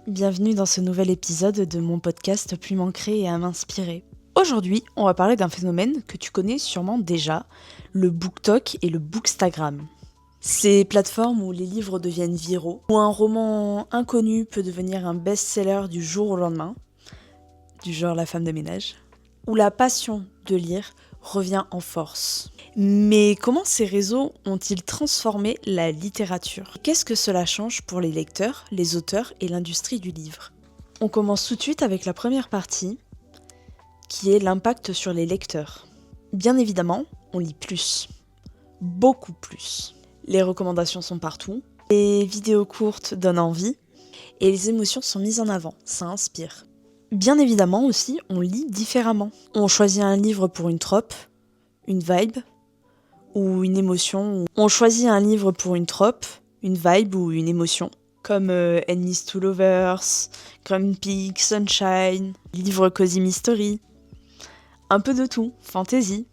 bienvenue dans ce nouvel épisode de mon podcast Plume m'ancrer et à m'inspirer. Aujourd'hui, on va parler d'un phénomène que tu connais sûrement déjà, le BookTok et le Bookstagram. Ces plateformes où les livres deviennent viraux, où un roman inconnu peut devenir un best-seller du jour au lendemain, du genre La femme de ménage, où la passion de lire revient en force. Mais comment ces réseaux ont-ils transformé la littérature ? Qu'est-ce que cela change pour les lecteurs, les auteurs et l'industrie du livre ? On commence tout de suite avec la première partie, qui est l'impact sur les lecteurs. Bien évidemment, on lit plus. Beaucoup plus. Les recommandations sont partout, les vidéos courtes donnent envie, et les émotions sont mises en avant, ça inspire. Bien évidemment aussi, on lit différemment. On choisit un livre pour une trope, une vibe, ou une émotion. On choisit un livre pour une trope, une vibe ou une émotion. Comme Enemies to Lovers, Grumpy, Sunshine, livre Cozy Mystery. Un peu de tout, fantasy.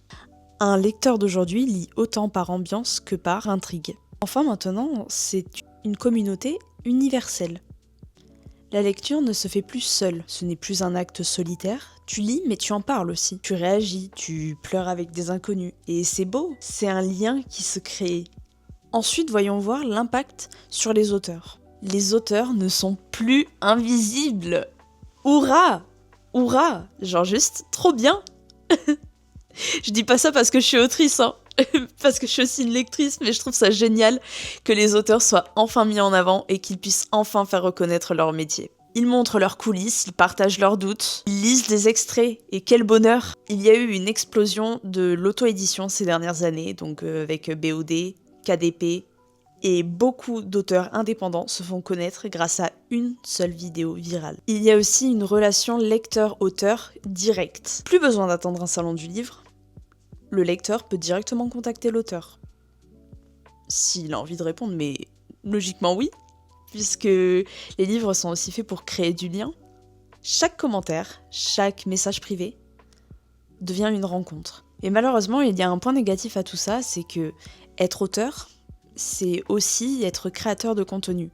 Un lecteur d'aujourd'hui lit autant par ambiance que par intrigue. Enfin maintenant, c'est une communauté universelle. La lecture ne se fait plus seule, ce n'est plus un acte solitaire. Tu lis, mais tu en parles aussi. Tu réagis, tu pleures avec des inconnus. Et c'est beau, c'est un lien qui se crée. Ensuite, voyons voir l'impact sur les auteurs. Les auteurs ne sont plus invisibles. Hourra ! Hourra ! Genre juste, trop bien. Je dis pas ça parce que je suis autrice, parce que je suis aussi une lectrice, mais je trouve ça génial que les auteurs soient enfin mis en avant et qu'ils puissent enfin faire reconnaître leur métier. Ils montrent leurs coulisses, ils partagent leurs doutes, ils lisent des extraits, et quel bonheur! Il y a eu une explosion de l'auto-édition ces dernières années, donc avec BOD, KDP, et beaucoup d'auteurs indépendants se font connaître grâce à une seule vidéo virale. Il y a aussi une relation lecteur-auteur directe. Plus besoin d'attendre un salon du livre, le lecteur peut directement contacter l'auteur. S'il a envie de répondre, mais logiquement oui, puisque les livres sont aussi faits pour créer du lien. Chaque commentaire, chaque message privé devient une rencontre. Et malheureusement, il y a un point négatif à tout ça, c'est que être auteur, c'est aussi être créateur de contenu.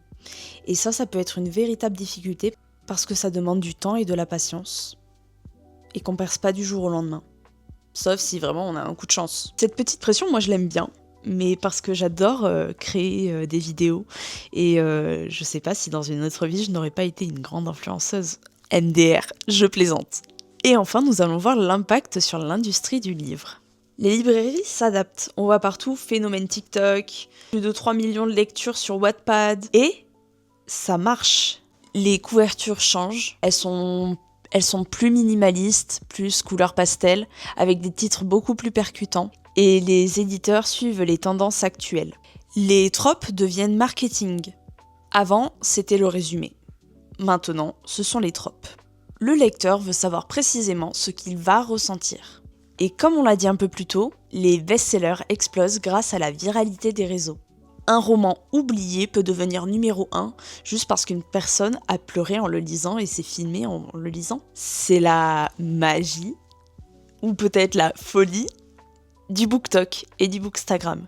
Et ça peut être une véritable difficulté parce que ça demande du temps et de la patience. Et qu'on perce pas du jour au lendemain. Sauf si vraiment on a un coup de chance. Cette petite pression, moi je l'aime bien, mais parce que j'adore créer des vidéos. Et je sais pas si dans une autre vie je n'aurais pas été une grande influenceuse. MDR, je plaisante. Et enfin, nous allons voir l'impact sur l'industrie du livre. Les librairies s'adaptent. On voit partout phénomène TikTok, plus de 3 millions de lectures sur Wattpad. Et ça marche. Les couvertures changent. Elles sont plus minimalistes, plus couleur pastel, avec des titres beaucoup plus percutants. Et les éditeurs suivent les tendances actuelles. Les tropes deviennent marketing. Avant, c'était le résumé. Maintenant, ce sont les tropes. Le lecteur veut savoir précisément ce qu'il va ressentir. Et comme on l'a dit un peu plus tôt, les best-sellers explosent grâce à la viralité des réseaux. Un roman oublié peut devenir numéro 1 juste parce qu'une personne a pleuré en le lisant et s'est filmée en le lisant. C'est la magie, ou peut-être la folie, du BookTok et du Bookstagram.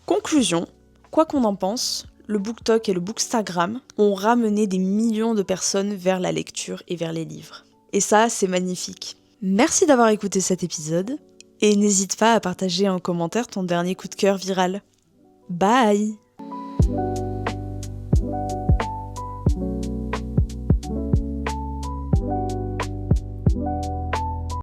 Conclusion, quoi qu'on en pense, le BookTok et le Bookstagram ont ramené des millions de personnes vers la lecture et vers les livres. Et ça, c'est magnifique. Merci d'avoir écouté cet épisode, et n'hésite pas à partager en commentaire ton dernier coup de cœur viral. Bye!